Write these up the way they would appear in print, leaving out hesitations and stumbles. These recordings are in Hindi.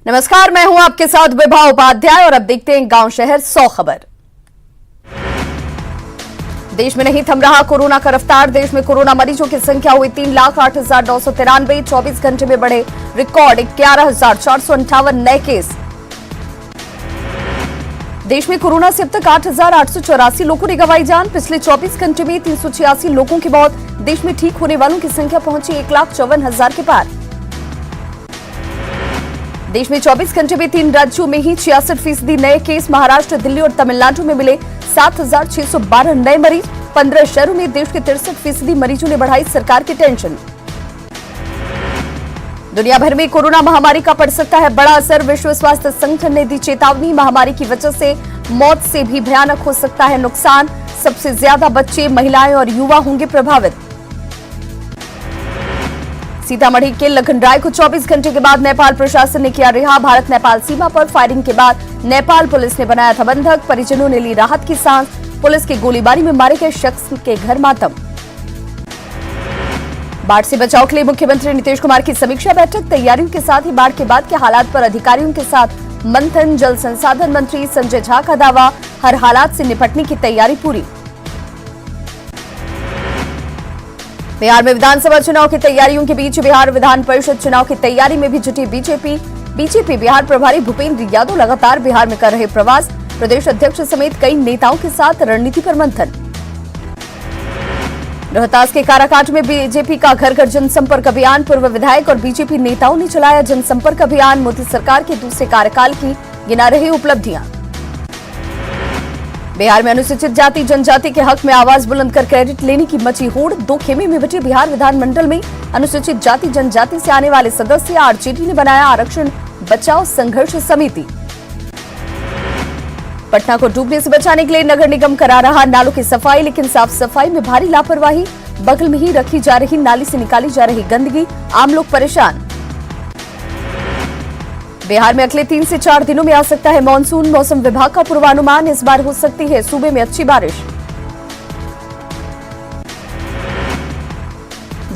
नमस्कार, मैं हूं आपके साथ विभा उपाध्याय और अब देखते हैं गांव शहर 100 खबर। देश में नहीं थम रहा कोरोना का रफ्तार। देश में कोरोना मरीजों की संख्या हुई 3,08,993। 24 घंटे में बढ़े रिकॉर्ड 11,458 नए केस। देश में कोरोना से अब तक 8,884 लोगों ने गंवाई जान। पिछले 24 घंटे में 386 लोगों की मौत। देश में ठीक होने वालों की संख्या पहुंची 1,54,000 के पार। देश में 24 घंटे में 3 राज्यों में ही 66% नए केस। महाराष्ट्र, दिल्ली और तमिलनाडु में मिले 7,612 नए मरीज। 15 शहरों में देश के 63% मरीजों ने बढ़ाई सरकार की टेंशन। दुनिया भर में कोरोना महामारी का पड़ सकता है बड़ा असर। विश्व स्वास्थ्य संगठन ने दी चेतावनी। महामारी की वजह से मौत से भी भयानक हो सकता है नुकसान। सबसे ज्यादा बच्चे, महिलाएं और युवा होंगे प्रभावित। सीतामढ़ी के लखनराय को 24 घंटे के बाद नेपाल प्रशासन ने किया रिहा। भारत नेपाल सीमा पर फायरिंग के बाद नेपाल पुलिस ने बनाया था बंधक। परिजनों ने ली राहत की सांस। पुलिस की गोलीबारी में मारे गए शख्स के घर मातम। बाढ़ से बचाव के लिए मुख्यमंत्री नीतीश कुमार की समीक्षा बैठक। तैयारियों के साथ ही बाढ़ के बाद के हालात पर अधिकारियों के साथ मंथन। जल संसाधन मंत्री संजय झा का दावा, हर हालात से निपटने की तैयारी पूरी। बिहार में विधानसभा चुनाव की तैयारियों के बीच बिहार विधान परिषद चुनाव की तैयारी में भी जुटी बीजेपी बिहार प्रभारी भूपेंद्र यादव लगातार बिहार में कर रहे प्रवास। प्रदेश अध्यक्ष समेत कई नेताओं के साथ रणनीति पर मंथन। रोहतास के काराकाट में बीजेपी का घर घर जनसंपर्क अभियान। पूर्व विधायक और बीजेपी नेताओं ने चलाया जनसंपर्क अभियान। मोदी सरकार के दूसरे कार्यकाल की गिना रही उपलब्धियां। बिहार में अनुसूचित जाति जनजाति के हक में आवाज बुलंद कर क्रेडिट लेने की मची होड़। 2 खेमे में बचे बिहार विधानमंडल में अनुसूचित जाति जनजाति से आने वाले सदस्य। आरजेडी ने बनाया आरक्षण बचाओ संघर्ष समिति। पटना को डूबने से बचाने के लिए नगर निगम करा रहा नालों की सफाई, लेकिन साफ सफाई में भारी लापरवाही। बगल में ही रखी जा रही नाली से निकाली जा रही गंदगी। आम लोग परेशान। बिहार में अगले 3 से 4 दिनों में आ सकता है मानसून। मौसम विभाग का पूर्वानुमान, इस बार हो सकती है सूबे में अच्छी बारिश।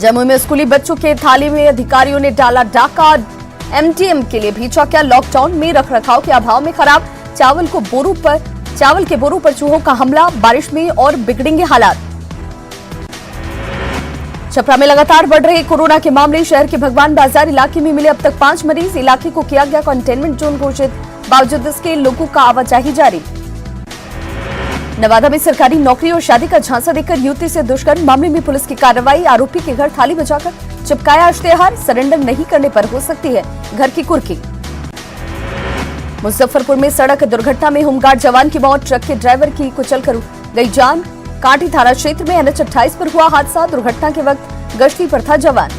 जम्मू में स्कूली बच्चों के थाली में अधिकारियों ने डाला डाका। एमटीएम के लिए भी चौकिया लॉकडाउन में रखरखाव के अभाव में खराब। चावल के बोरों पर चूहों का हमला। बारिश में और बिगड़ेंगे हालात। छपरा में लगातार बढ़ रहे कोरोना के मामले। शहर के भगवान बाजार इलाके में मिले अब तक 5 मरीज। इलाके को किया गया कंटेनमेंट जोन घोषित। बावजूद इसके लोगों का आवाजाही जारी। नवादा में सरकारी नौकरी और शादी का झांसा देकर युवती से दुष्कर्म मामले में पुलिस की कार्रवाई। आरोपी के घर थाली बजाकर चिपकाया इश्तेहार। सरेंडर नहीं करने पर हो सकती है घर की कुर्की। मुजफ्फरपुर में सड़क दुर्घटना में होमगार्ड जवान की मौत। ट्रक के ड्राइवर की कुचलकर गई जान। कांटी थाना क्षेत्र में NH 28 पर हुआ हादसा। दुर्घटना के वक्त गश्ती पर था जवान।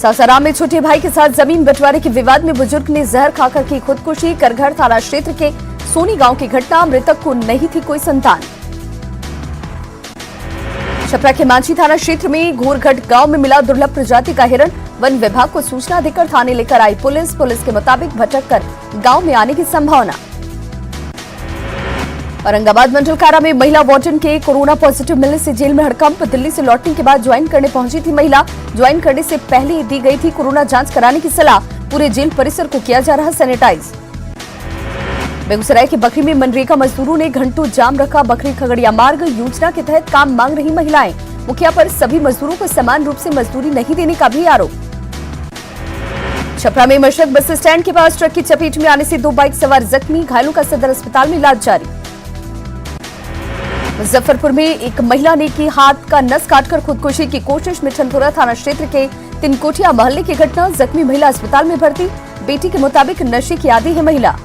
सासाराम में छोटे भाई के साथ जमीन बंटवारे के विवाद में बुजुर्ग ने जहर खाकर की खुदकुशी। करघर थाना क्षेत्र के सोनी गांव की घटना। मृतक को नहीं थी कोई संतान। छपरा के मांझी थाना क्षेत्र में घोरघट गांव में मिला दुर्लभ प्रजाति का हिरण। वन विभाग को सूचना देकर थाने लेकर आई पुलिस। पुलिस के मुताबिक भटककर गांव में आने की संभावना। औरंगाबाद मंडल कारा में महिला वार्डन के कोरोना पॉजिटिव मिलने से जेल में हड़कंप। दिल्ली से लौटने के बाद ज्वाइन करने पहुंची थी महिला। ज्वाइन करने से पहले दी गई थी कोरोना जांच कराने की सलाह। पूरे जेल परिसर को किया जा रहा सैनिटाइज। बेगूसराय के बखरी में मनरेगा मजदूरों ने घंटों जाम रखा। बखरी खगड़िया मार्ग योजना के तहत काम मांग रही महिलाएं। मुखिया पर सभी मजदूरों को समान रूप से मजदूरी नहीं देने का भी आरोप। छपरा में मशरक बस स्टैंड के पास ट्रक की चपेट में आने से 2 बाइक सवार जख्मी। घायलों का सदर अस्पताल में इलाज जारी। मुजफ्फरपुर में एक महिला ने की हाथ का नस काटकर खुदकुशी की कोशिश। मिठनपुरा थाना क्षेत्र के तिनकोटिया मोहल्ले की घटना। जख्मी महिला अस्पताल में भर्ती। बेटी के मुताबिक नशे की आदी है महिला।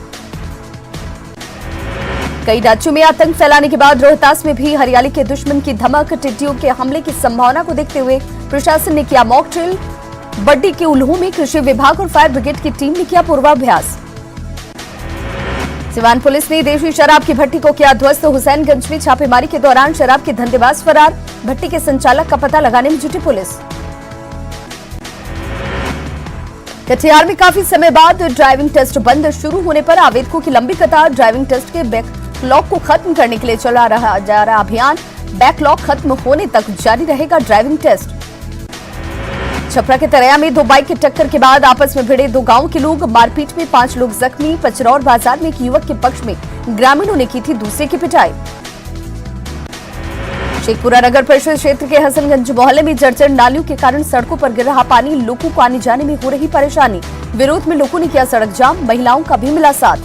कई राज्यों में आतंक फैलाने के बाद रोहतास में भी हरियाली के दुश्मन की धमक। टिड्डियों के हमले की संभावना को देखते हुए प्रशासन ने किया मॉक ड्रिल। बड्डी के उल्हू में कृषि विभाग और फायर ब्रिगेड की टीम ने किया पूर्वाभ्यास। सिवान पुलिस ने देशी शराब की भट्टी को किया ध्वस्त। हुसैनगंज में छापेमारी के दौरान शराब के धंधेबाज फरार। भट्टी के संचालक का पता लगाने में जुटी पुलिस। कटिहार में काफी समय बाद ड्राइविंग टेस्ट बंद शुरू होने पर आवेदकों की लंबी कतार। ड्राइविंग टेस्ट के बैकलॉग को खत्म करने के लिए चला जा रहा अभियान। बैकलॉग खत्म होने तक जारी रहेगा ड्राइविंग टेस्ट। छपरा के तरैया में 2 बाइक की टक्कर के बाद आपस में भिड़े 2 गांव के लोग, मारपीट में 5 लोग जख्मी। पचरौर बाजार में एक युवक के पक्ष में ग्रामीणों ने की थी दूसरे की पिटाई। शेखपुरा नगर परिषद क्षेत्र के हसनगंज मोहल्ले में जर्जर नालियों के कारण सड़कों पर गिर रहा पानी, लोगों को आने जाने में हो रही परेशानी। विरोध में लोगों ने किया सड़क जाम, महिलाओं का भी मिला साथ।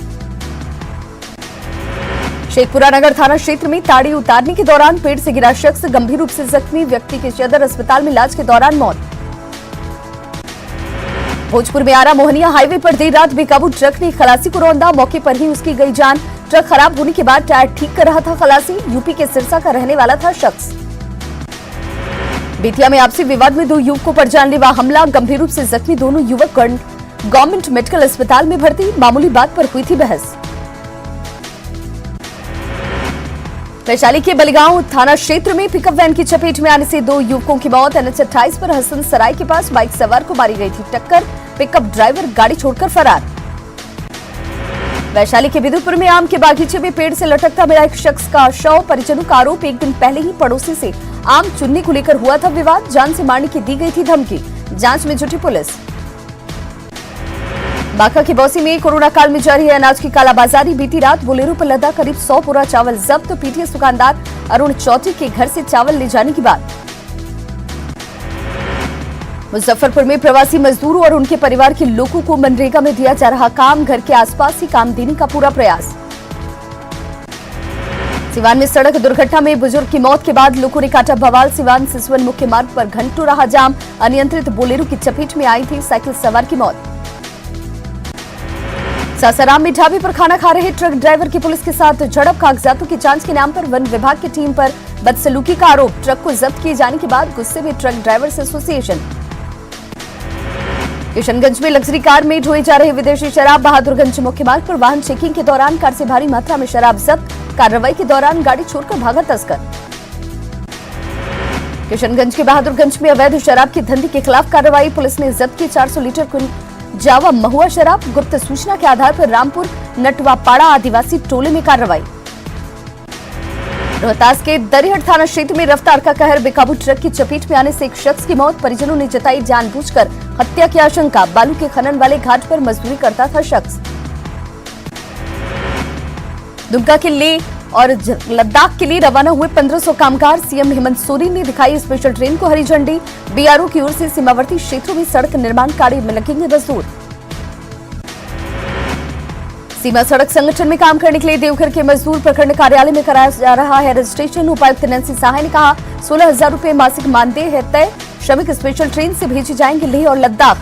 शेखपुरा नगर थाना क्षेत्र में ताड़ी उतारने के दौरान पेड़ से गिरा शख्स गंभीर रूप से जख्मी, व्यक्ति की सदर अस्पताल में इलाज के दौरान मौत। भोजपुर में आरा मोहनिया हाईवे पर देर रात बेकाबू ट्रक ने खलासी को रौंदा, मौके पर ही उसकी गई जान। ट्रक खराब होने के बाद टायर ठीक कर रहा था खलासी, यूपी के सिरसा का रहने वाला था शख्स। बेतिया में आपसी विवाद में 2 युवकों पर जानलेवा हमला, गंभीर रूप से जख्मी दोनों युवक गवर्नमेंट मेडिकल अस्पताल में भर्ती, मामूली बात पर हुई थी बहस। वैशाली के बलिगांव थाना क्षेत्र में पिकअप वैन की चपेट में आने से 2 युवकों की मौत। NH 28 पर हसन सराय के पास बाइक सवार को मारी गई थी टक्कर, पिकअप ड्राइवर गाड़ी छोड़कर फरार। वैशाली के बिदुपुर में आम के बागीचे में पेड़ से लटकता मिला एक शख्स का शव, परिजनों का आरोप एक दिन पहले ही पड़ोसी से आम चुनने को लेकर हुआ था विवाद, जान से मारने की दी गई थी धमकी, जांच में जुटी पुलिस। बांका की बौसी में कोरोना काल में जारी है अनाज की कालाबाजारी, बीती रात बोलेरो पर लदा करीब 100 बोरा चावल जब्त, पीटीएस दुकानदार अरुण चौधरी के घर से चावल ले जाने की बात। मुजफ्फरपुर में प्रवासी मजदूरों और उनके परिवार के लोगों को मनरेगा में दिया जा रहा काम, घर के आसपास ही काम देने का पूरा प्रयास। सिवान में सड़क दुर्घटना में बुजुर्ग की मौत के बाद लोगों ने काटा बवाल, सिवान सिसवन मुख्य मार्ग पर घंटों रहा जाम, अनियंत्रित बोलेरो की चपेट में आई थी साइकिल सवार की मौत। सासाराम में ढाबे पर खाना खा रहे ट्रक ड्राइवर की पुलिस के साथ झड़प, कागजातों की जांच के नाम पर वन विभाग की टीम पर बदसलूकी का आरोप, ट्रक को जब्त किए जाने के बाद गुस्से में ट्रक ड्राइवर्स एसोसिएशन। किशनगंज में लग्जरी कार में ढोई जा रही विदेशी शराब, बहादुरगंज मुख्य मार्ग पर वाहन चेकिंग के दौरान कार से भारी मात्रा में शराब जब्त, कार्रवाई के दौरान गाड़ी छोड़कर भागा तस्कर। किशनगंज के बहादुरगंज में अवैध शराब की धंधे के खिलाफ कार्रवाई, पुलिस ने जब्त की 400 लीटर जावा महुआ शराब, गुप्त सूचना के आधार पर रामपुर नटवापाड़ा आदिवासी टोले में कार्रवाई। रोहतास के दरिहट थाना क्षेत्र में रफ्तार का कहर, बेकाबू ट्रक की चपेट में आने से एक शख्स की मौत, परिजनों ने जताई जानबूझकर हत्या की आशंका, बालू के खनन वाले घाट पर मजदूरी करता था शख्स। दुमका के लिए और लद्दाख के लिए रवाना हुए 1500 कामगार, सीएम हेमंत सोरेन ने दिखाई स्पेशल ट्रेन को हरी झंडी, बीआरओ की ओर से सीमावर्ती क्षेत्रों में सड़क निर्माण कार्य में लगेंगे मजदूर। सीमा सड़क संगठन में काम करने के लिए देवघर के मजदूर प्रखंड कार्यालय में कराया जा रहा है रजिस्ट्रेशन, उपायुक्त नैन्सी सहाय ने कहा 16,000 रुपए मासिक मानदेय है तय, श्रमिक स्पेशल ट्रेन से भेजे जाएंगे लेह और लद्दाख।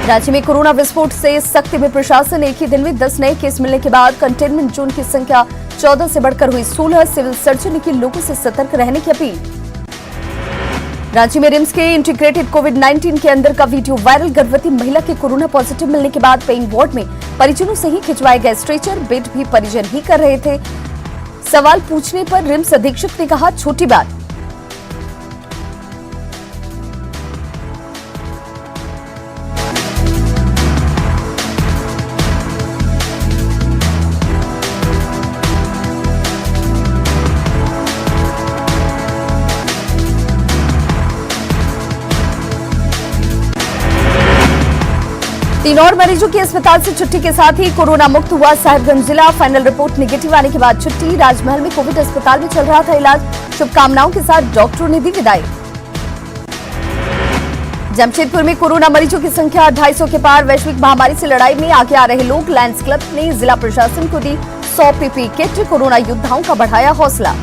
राज्य में कोरोना विस्फोट से सख्ती में प्रशासन, एक ही दिन में 10 नए केस मिलने के बाद कंटेनमेंट जोन की संख्या 14 से बढ़कर हुई 16, सिविल सर्जन ने की लोगों से सतर्क रहने की अपील। रांची में रिम्स के इंटीग्रेटेड कोविड-19 के अंदर का वीडियो वायरल, गर्भवती महिला के कोरोना पॉजिटिव मिलने के बाद पेइंग वार्ड में परिजनों से ही खिंचवाए गए स्ट्रेचर, बेड भी परिजन ही कर रहे थे। सवाल पूछने पर रिम्स अधीक्षक ने कहा छोटी बात। तीन और मरीजों की अस्पताल से छुट्टी के साथ ही कोरोना मुक्त हुआ साहिबगंज जिला, फाइनल रिपोर्ट निगेटिव आने के बाद छुट्टी, राजमहल में कोविड अस्पताल में चल रहा था इलाज, शुभकामनाओं के साथ डॉक्टरों ने दी विदाई। जमशेदपुर में कोरोना मरीजों की संख्या 250 के पार, वैश्विक महामारी से लड़ाई में आगे आ रहे लोग, लायंस क्लब ने जिला प्रशासन को दी 100 पीपीई किट, कोरोना योद्धाओं का बढ़ाया हौसला।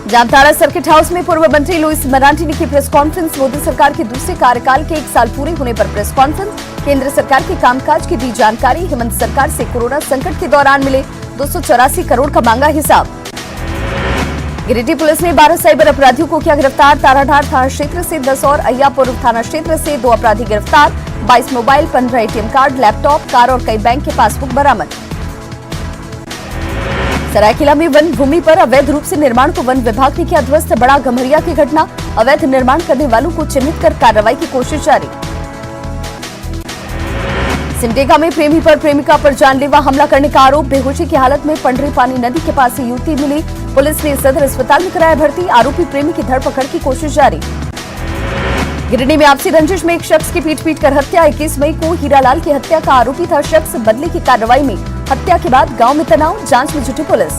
जामताड़ा सर्किट हाउस में पूर्व मंत्री लुइस मरांडी ने की प्रेस कॉन्फ्रेंस, मोदी सरकार के दूसरे कार्यकाल के 1 साल पूरे होने पर प्रेस कॉन्फ्रेंस, केंद्र सरकार के कामकाज की दी जानकारी, हेमंत सरकार से कोरोना संकट के दौरान मिले 284 करोड़ का मांगा हिसाब। गिरिडीह पुलिस ने 12 साइबर अपराधियों को किया गिरफ्तार, ताराढार थाना क्षेत्र से 10 और अय्यापुर थाना क्षेत्र से 2 अपराधी गिरफ्तार, 22 mobile, 15 ATM card, laptop, car और कई बैंक के पासबुक बरामद। सरायकेला में वन भूमि पर अवैध रूप से निर्माण को वन विभाग ने किया ध्वस्त, बड़ा गम्हरिया की घटना, अवैध निर्माण करने वालों को चिन्हित कर कार्रवाई की कोशिश जारी। सिमडेगा में प्रेमी पर प्रेमिका पर जानलेवा हमला करने का आरोप, बेहोशी की हालत में पंडरी पानी नदी के पास युवती मिली, पुलिस ने सदर अस्पताल में कराया भर्ती। आरोपी प्रेमी की धरपकड़ की कोशिश जारी। गिरिडीह में आपसी रंजिश में एक शख्स की पीट कर हत्या। 21 मई को हीरालाल की हत्या का आरोपी था शख्स। बदले की कार्रवाई में हत्या के बाद गांव में तनाव, जांच में जुटी पुलिस।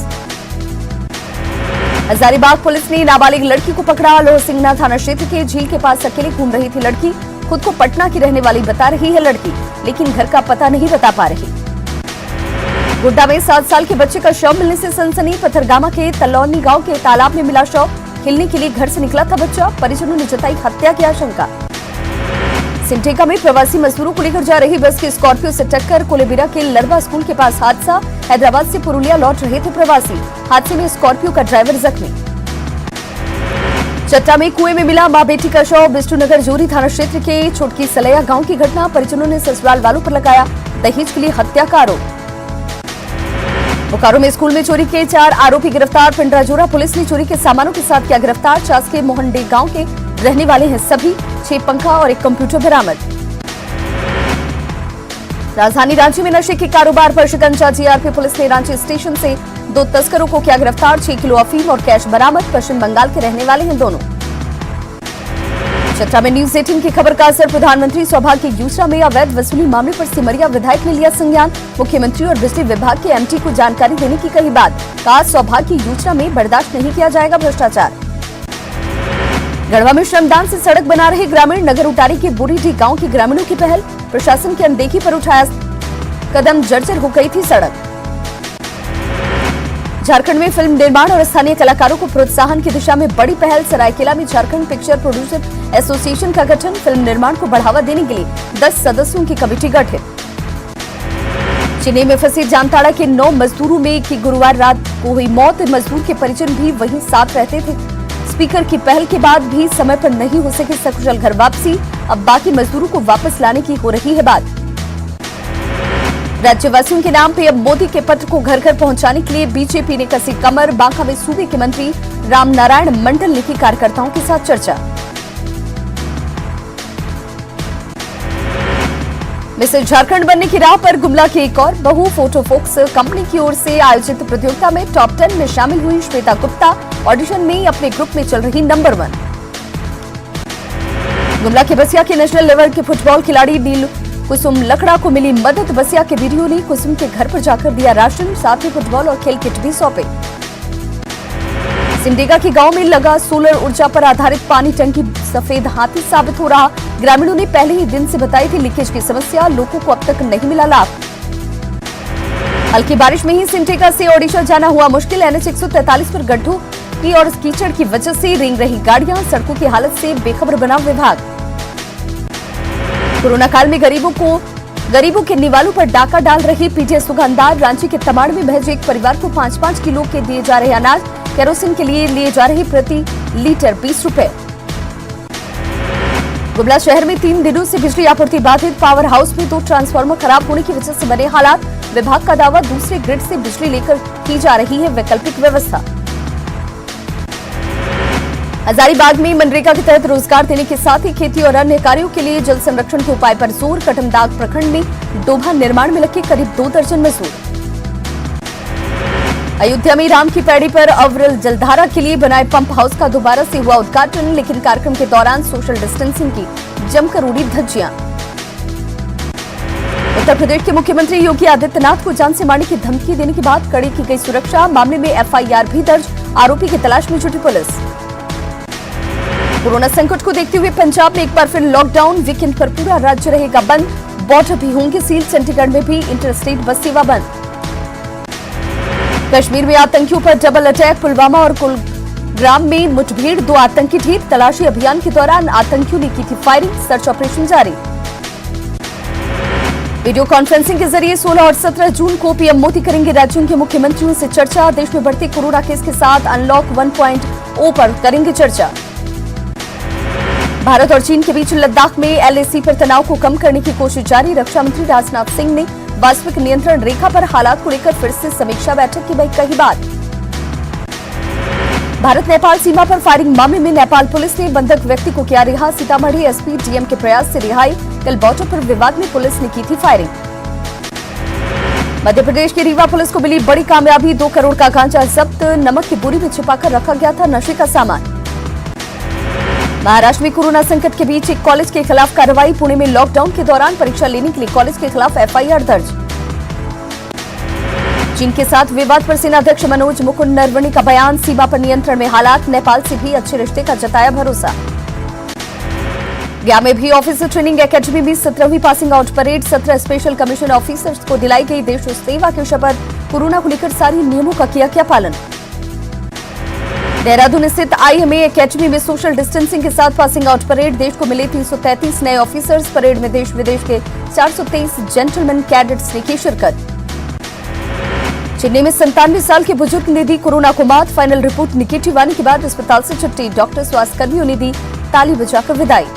हजारीबाग पुलिस ने नाबालिग लड़की को पकड़ा। लोहसिंगना थाना क्षेत्र के झील के पास अकेले घूम रही थी लड़की। खुद को पटना की रहने वाली बता रही है लड़की, लेकिन घर का पता नहीं बता पा रही। गोड्डा में 7 साल के बच्चे का शव मिलने से सनसनी। पथरगामा के तलौनी गांव के तालाब में मिला शव। खेलने के लिए घर से निकला था बच्चा। परिजनों ने जताई हत्या की आशंका। सिमडेगा में प्रवासी मजदूरों को लेकर जा रही बस की स्कॉर्पियो से टक्कर। कोलेबिरा के लड़वा स्कूल के पास हादसा। हैदराबाद से पुरुलिया लौट रहे थे प्रवासी। हादसे में स्कॉर्पियो का ड्राइवर जख्मी। चतरा में कुएं में मिला मां बेटी का शव। बिष्णुनगर जोरी थाना क्षेत्र के छोटकी सलैया गांव की घटना। परिजनों ने ससुराल वालों पर लगाया दहेज के लिए हत्या का आरोप। बोकारो में स्कूल में चोरी के 4 आरोपी गिरफ्तार। पिंडराजोरा पुलिस ने चोरी के सामानों के साथ किया गिरफ्तार। चास के मोहनडे गांव के रहने वाले हैं सभी। 6 पंखा और 1 कंप्यूटर बरामद। राजधानी रांची में नशे के कारोबार पर शिकंजा। जीआरपी पुलिस ने रांची स्टेशन से 2 तस्करों को किया गिरफ्तार। 6 किलो अफीम और कैश बरामद। पश्चिम बंगाल के रहने वाले हैं दोनों। चतरा में न्यूज 18 की खबर का असर। प्रधानमंत्री सौभाग्य योजना में अवैध वसूली मामले पर सिमरिया विधायक ने लिया संज्ञान। मुख्यमंत्री और बिजली विभाग के एमटी को जानकारी देने की कही बात। कहा सौभाग्य योजना में बर्दाश्त नहीं किया जाएगा भ्रष्टाचार। गढ़वा में श्रमदान से सड़क बना रहे ग्रामीण। नगर उटारी के बुरीडीह गांव के ग्रामीणों की पहल। प्रशासन की अनदेखी पर उठाया कदम। जर्जर हो गई थी सड़क। झारखंड में फिल्म निर्माण और स्थानीय कलाकारों को प्रोत्साहन की दिशा में बड़ी पहल। सरायकेला में झारखंड पिक्चर प्रोड्यूसर एसोसिएशन का गठन। फिल्म निर्माण को बढ़ावा देने के लिए 10 सदस्यों की कमेटी गठित। चेन्नई में फंसे जामताड़ा के 9 मजदूरों में की गुरुवार रात को हुई मौत। मजदूर के परिजन भी वहीं साथ रहते थे। स्पीकर की पहल के बाद भी समय पर नहीं हो सके सकुशल घर वापसी। अब बाकी मजदूरों को वापस लाने की हो रही है बात। राज्यवासियों के नाम पीएम मोदी के पत्र को घर घर पहुंचाने के लिए बीजेपी ने कसी कमर। बांका में सूबे के मंत्री रामनारायण मंडल ने की कार्यकर्ताओं के साथ चर्चा। मिसेस झारखंड बनने की राह पर गुमला की एक और बहू। फोटोफोक्स कंपनी की ओर से आयोजित प्रतियोगिता में टॉप 10 में शामिल हुई श्वेता गुप्ता। ऑडिशन में अपने ग्रुप में चल रही नंबर 1। गुमला के बसिया के नेशनल लेवल के फुटबॉल खिलाड़ी नील कुसुम लकड़ा को मिली मदद। बसिया के वीडियो ने कुसुम के घर पर जाकर दिया राशन। साथ ही फुटबॉल और खेल किट भी सौंपे। सिमडेगा के गांव में लगा सोलर ऊर्जा पर आधारित पानी टंकी सफेद हाथी साबित हो रहा। ग्रामीणों ने पहले ही दिन से बताई थी लीकेज की समस्या। लोगों को अब तक नहीं मिला लाभ। हल्की बारिश में ही सिमडेगा से ओडिशा जाना हुआ मुश्किल। NH 143 पर गड्ढों की और कीचड़ की वजह से रेंग रही गाड़ियां। सड़कों की हालत से बेखबर बना विभाग। कोरोना काल में गरीबों के निवालों पर डाका डाल रही पीटीएस दुकानदार। रांची के तमाड़ में महज एक परिवार को 5-5 किलो के दिए जा रहे अनाज। केरोसिन के लिए लिए जा रहे प्रति लीटर 20 रुपए। गुमला शहर में 3 दिनों से बिजली आपूर्ति बाधित। पावर हाउस में 2 ट्रांसफार्मर खराब होने की वजह से बने हालात। विभाग का दावा दूसरे ग्रिड से बिजली लेकर की जा रही है वैकल्पिक व्यवस्था। हजारीबाग में मनरेगा के तहत रोजगार देने के साथ ही खेती और अन्य कार्यों के लिए जल संरक्षण के उपाय पर जोर। कटमदाग प्रखंड में डोभा निर्माण में लगे करीब 2 दर्जन मजदूर। अयोध्या में राम की पैड़ी पर अविरल जलधारा के लिए बनाए पंप हाउस का दोबारा से हुआ उद्घाटन। लेकिन कार्यक्रम के दौरान सोशल डिस्टेंसिंग की जमकर उड़ी धज्जियां। उत्तर प्रदेश के मुख्यमंत्री योगी आदित्यनाथ को जान से मारने की धमकी देने के बाद कड़ी की गई सुरक्षा। मामले में एफआईआर भी दर्ज। आरोपी की तलाश में जुटी पुलिस। कोरोना संकट को देखते हुए पंजाब में एक बार फिर लॉकडाउन। वीकेंड पर पूरा राज्य रहेगा बंद। बॉर्डर भी होंगे सील। चंडीगढ़ में भी इंटरस्टेट बस सेवा बंद। कश्मीर में आतंकियों पर डबल अटैक। पुलवामा और कुलगाम में मुठभेड़। 2 आतंकी ढेर। तलाशी अभियान के दौरान आतंकियों ने की थी फायरिंग। सर्च ऑपरेशन जारी। वीडियो कॉन्फ्रेंसिंग के जरिए 16 और 17 जून को पीएम मोदी करेंगे राज्यों के मुख्यमंत्रियों से चर्चा। देश में बढ़ते कोरोना केस के साथ अनलॉक 1.0 पर करेंगे चर्चा। भारत और चीन के बीच लद्दाख में एलएसी पर तनाव को कम करने की कोशिश जारी। रक्षा मंत्री राजनाथ सिंह ने वास्तविक नियंत्रण रेखा पर हालात को लेकर फिर से समीक्षा बैठक की कही बात। भारत नेपाल सीमा पर फायरिंग मामले में नेपाल पुलिस ने बंधक व्यक्ति को किया रिहा। सीतामढ़ी एसपी डीएम के प्रयास से रिहाई। कल बॉर्डर पर विवाद में पुलिस ने की थी फायरिंग। मध्य प्रदेश की रीवा पुलिस को मिली बड़ी कामयाबी, 2 करोड़ का गांजा जब्त, नमक की बोरी में छिपाकर रखा गया था नशे का सामान। महाराष्ट्र में कोरोना संकट के बीच एक कॉलेज के खिलाफ कार्रवाई, पुणे में लॉकडाउन के दौरान परीक्षा लेने के लिए कॉलेज के खिलाफ एफआईआर दर्ज। चीन के साथ विवाद पर सेनाध्यक्ष मनोज मुकुंद नरवणे का बयान, सीमा पर नियंत्रण में हालात, नेपाल से भी अच्छे रिश्ते का जताया भरोसा। गया में भी ऑफिसर ट्रेनिंग एकेडमी में 17वीं passing out parade, 17 special commission officers को दिलाई गई देश सेवा की शपथ, कोरोना को लेकर सारी नियमों का किया पालन। देहरादून स्थित आईएमए एकेडमी में सोशल डिस्टेंसिंग के साथ पासिंग आउट परेड, देश को मिले 333 नए ऑफिसर्स, परेड में देश विदेश के 423 जेंटलमैन कैडेट्स ने की शिरकत। चेन्नई में 97 साल के बुजुर्ग ने दी कोरोना को मात, फाइनल रिपोर्ट निगेटिव आने के बाद अस्पताल से छुट्टी, डॉक्टर स्वास्थ्यकर्मियों ने दी ताली बजाकर विदाई।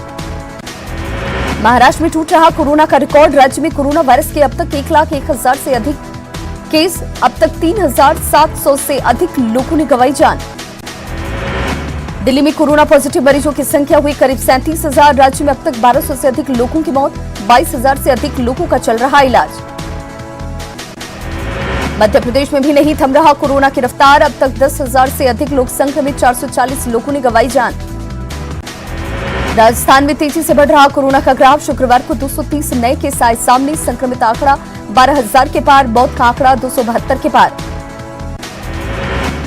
महाराष्ट्र में टूट रहा कोरोना का रिकॉर्ड, राज्य में कोरोना वायरस के अब तक 1,01,000 से अधिक केस, अब तक 3,700 से अधिक लोगों ने गंवाई जान। दिल्ली में कोरोना पॉजिटिव मरीजों की संख्या हुई करीब 37,000, राज्य में अब तक 1,200 से अधिक लोगों की मौत, 22,000 से अधिक लोगों का चल रहा इलाज। मध्य प्रदेश में भी नहीं थम रहा कोरोना की रफ्तार, अब तक 10,000 से अधिक लोग संक्रमित, 440 लोगों ने गंवाई जान। राजस्थान में तेजी से बढ़ रहा कोरोना का ग्राफ, शुक्रवार को 230 नए केस आए सामने, संक्रमित आंकड़ा 12,000 के पार, मौत का आंकड़ा 272 के पार।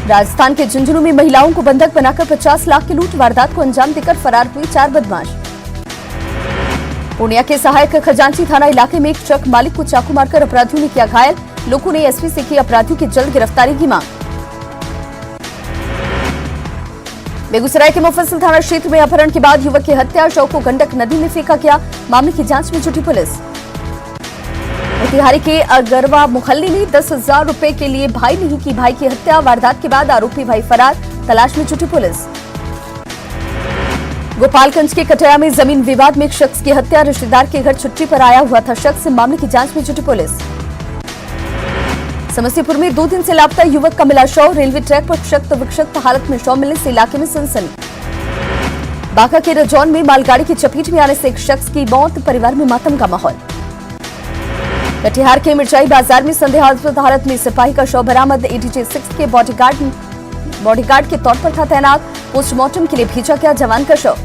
राजस्थान के झुंझुनू में महिलाओं को बंधक बनाकर 50 लाख की लूट, वारदात को अंजाम देकर फरार हुए 4 बदमाश। पूर्णिया के सहायक खजांची थाना इलाके में एक ट्रक मालिक को चाकू मारकर अपराधियों ने किया घायल, लोगों ने एसपी से की अपराधियों की जल्द गिरफ्तारी की मांग। बेगूसराय के मुफस्सिल थाना क्षेत्र में अपहरण के बाद युवक की हत्या, शव को गंडक नदी में फेंका गया, मामले की जांच में जुटी पुलिस। मोतिहारी के अगरवा मोहल्ले में 10,000 रुपए के लिए भाई ने ही की भाई की हत्या, वारदात के बाद आरोपी भाई फरार, तलाश में जुटी पुलिस। गोपालगंज के कटरा में जमीन विवाद में एक शख्स की हत्या, रिश्तेदार के घर छुट्टी पर आया हुआ था शख्स, मामले की जांच में जुटी पुलिस। समस्तीपुर में 2 दिन से लापता युवक का मिला शव, रेलवे ट्रैक पर क्षत विक्षत हालत में शव मिलने से इलाके में सनसनी। बांका के रजौन में मालगाड़ी की चपेट में आने से एक शख्स की मौत, परिवार में मातम का माहौल। कटिहार के मिर्चाई बाजार में संदेहास्पद हालत में सिपाही का शव बरामद, एडीजे 6 के बॉडीगार्ड के तौर पर था तैनात, पोस्टमार्टम के लिए भेजा गया जवान का शव।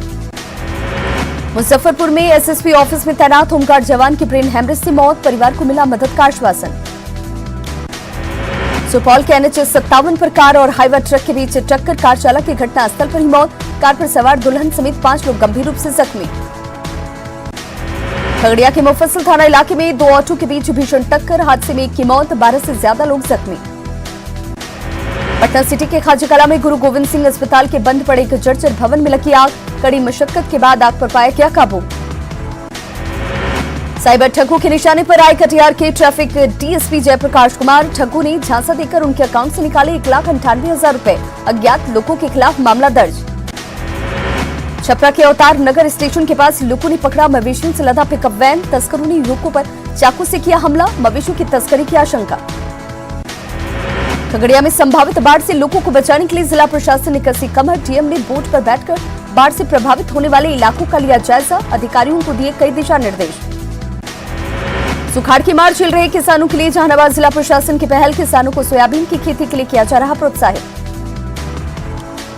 मुजफ्फरपुर में एसएसपी ऑफिस में तैनात होमगार्ड जवान की ब्रेन हेमरेज से मौत, परिवार को मिला मदद का आश्वासन। सुपौल के NH 57 पर कार और हाईवा ट्रक के बीच टक्कर, कार चालक की घटनास्थल पर ही मौत, कार पर सवार दुल्हन समेत 5 लोग गंभीर रूप से जख्मी। खगड़िया के मुफस्सिल थाना इलाके में 2 ऑटो के बीच भीषण टक्कर, हादसे में 1 की मौत, 12 से ज्यादा लोग जख्मी। पटना सिटी के खाजीकला में गुरु गोविंद सिंह अस्पताल के बंद पड़े एक जर्जर भवन में लगी आग, कड़ी मशक्कत के बाद आग पर पाया गया काबू। साइबर ठगों के निशाने पर आए कटिहार के ट्रैफिक डीएसपी जयप्रकाश कुमार, ठगों ने झांसा देकर उनके अकाउंट से निकाले 1,98,000 रुपए, अज्ञात लोगों के खिलाफ मामला दर्ज। छपरा के अवतार नगर स्टेशन के पास लोगों ने पकड़ा मवेशियों से लदा पिकअप वैन, तस्करों ने युवकों पर चाकू से किया हमला, मवेशियों की तस्करी की आशंका। खगड़िया में संभावित बाढ़ से लोगों को बचाने के लिए जिला प्रशासन ने कसी कमर, डीएम ने बोट पर बैठकर बाढ़ से प्रभावित होने वाले इलाकों का लिया जायजा, अधिकारियों को दिए कई दिशा निर्देश। सुखाड़ की मार झेल रहे किसानों के लिए जहानाबाद जिला प्रशासन की पहल, किसानों को सोयाबीन की खेती के लिए किया जा रहा प्रोत्साहित।